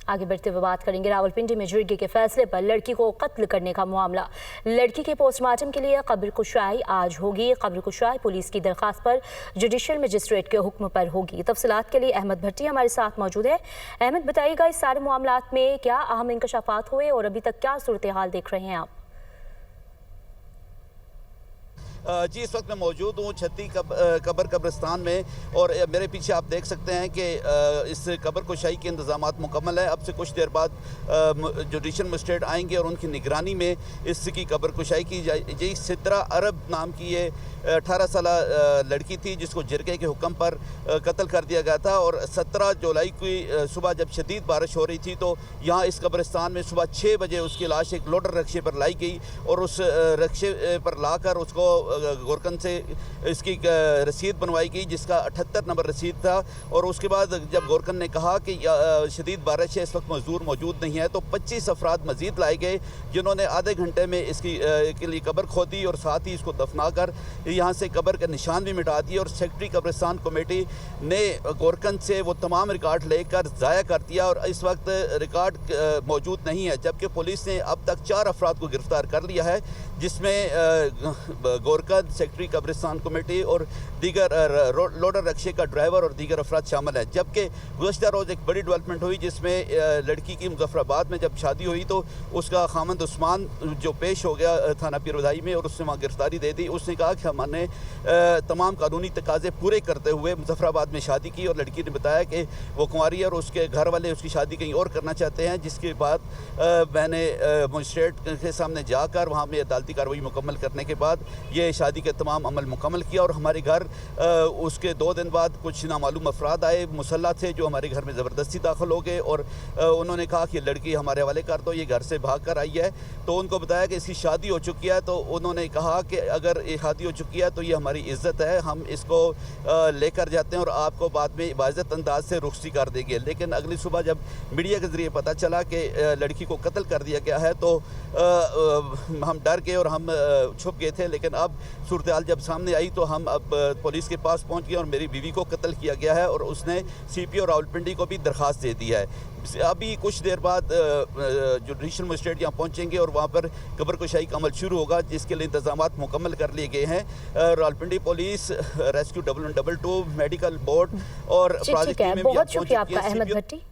आगे बढ़ते हुए बात करेंगे रावलपिंडी में जुर्गी के फैसले पर। लड़की को कत्ल करने का मामला। लड़की के पोस्टमार्टम के लिए कब्र कुशाई आज होगी। कब्र कुशाई पुलिस की दरखास्त पर जुडिशियल मजिस्ट्रेट के हुक्म पर होगी। तफसीलात के लिए अहमद भट्टी हमारे साथ मौजूद है। अहमद, बताइएगा इस सारे मामलात में क्या अहम इंकशाफात हुए और अभी तक क्या सूरत हाल देख रहे हैं आप? जी, इस वक्त मैं मौजूद हूँ छत्ती कब्रिस्तान में और मेरे पीछे आप देख सकते हैं कि इस कब्र कुशाई के इंतजामात मुकम्मल है। अब से कुछ देर बाद जुडिशियल मजिस्ट्रेट आएंगे और उनकी निगरानी में इसकी कब्र कुशाई की जाएगी। सिद्रा अरब नाम की ये 18 साल लड़की थी जिसको जिरगे के हुक्म पर कत्ल कर दिया गया था और 17 जुलाई की सुबह जब शदीद बारिश हो रही थी तो यहाँ इस कब्रिस्तान में सुबह 6 बजे उसकी लाश एक लोडर रक्शे पर लाई गई और उस रक्शे पर लाकर उसको गोरकन से इसकी रसीद बनवाई गई जिसका 78 नंबर रसीद था। और उसके बाद जब गोरकन ने कहा कि शदीद बारिश है, इस वक्त मजदूर मौजूद नहीं है, तो 25 अफराद मजीद लाए गए जिन्होंने आधे घंटे में इसकी के लिए कब्र खोदी और साथ ही इसको दफना कर यहाँ से कब्र का निशान भी मिटा दिए। और सेक्रेटरी कब्रिस्तान कमेटी ने गोरकन से वो तमाम रिकॉर्ड लेकर ज़ाया कर दिया और इस वक्त रिकॉर्ड मौजूद नहीं है। जबकि पुलिस ने अब तक 4 अफराद को गिरफ्तार कर लिया है जिसमें गोरकन, सेक्रेटरी कब्रिस्तान कमेटी और दीगर लोडर रक्शे का ड्राइवर और दीगर अफराद शामिल हैं। जबकि गुज़श्ता रोज़ एक बड़ी डेवलपमेंट हुई जिसमें लड़की की मुजफ्फराबाद में जब शादी हुई तो उसका खामंद उस्मान जो पेश हो गया थाना पीरबधाई में और उसने वहाँ गिरफ्तारी दे दी। उसने कहा कि हमने तमाम कानूनी तकाजे पूरे करते हुए मुजफ्फराबाद में शादी की और लड़की ने बताया कि वो कुंवारी है और उसके घर वाले उसकी शादी कहीं और करना चाहते हैं। जिसके बाद मैंने मजिस्ट्रेट के सामने जाकर वहाँ में अदालती कार्रवाई मुकम्मल करने के बाद ये शादी के तमाम अमल मुकम्मल किया और हमारे घर उसके 2 दिन बाद कुछ नामालूम अफराद आए मुसल्ला थे जो हमारे घर में ज़बरदस्ती दाखिल हो गए और उन्होंने कहा कि लड़की हमारे हवाले कर दो, ये घर से भाग कर आई है। तो उनको बताया कि इसकी शादी हो चुकी है। तो उन्होंने कहा कि अगर ये शादी हो चुकी है तो ये हमारी इज़्ज़त है, हम इसको लेकर जाते हैं और आपको बाद में बाइज़्ज़त अंदाज से रुखसी कर देंगे। लेकिन अगली सुबह जब मीडिया के ज़रिए पता चला कि लड़की को कत्ल कर दिया गया है तो हम डर गए और हम छुप गए थे। लेकिन अब सूरत हाल जब सामने आई तो हम अब पुलिस के पास पहुंच गए और मेरी बीवी को कत्ल किया गया है और उसने CPO रावलपिंडी को भी दरख्वास्त दे दी है। अभी कुछ देर बाद जुडिशियल मजिस्ट्रेट यहाँ पहुँचेंगे और वहाँ पर कब्र कुशाई का अमल शुरू होगा जिसके लिए इंतजामात मुकम्मल कर लिए गए हैं। Rawalpindi police, rescue 112 medical board और बहुत शुक्रिया आपका अहमद भट्टी।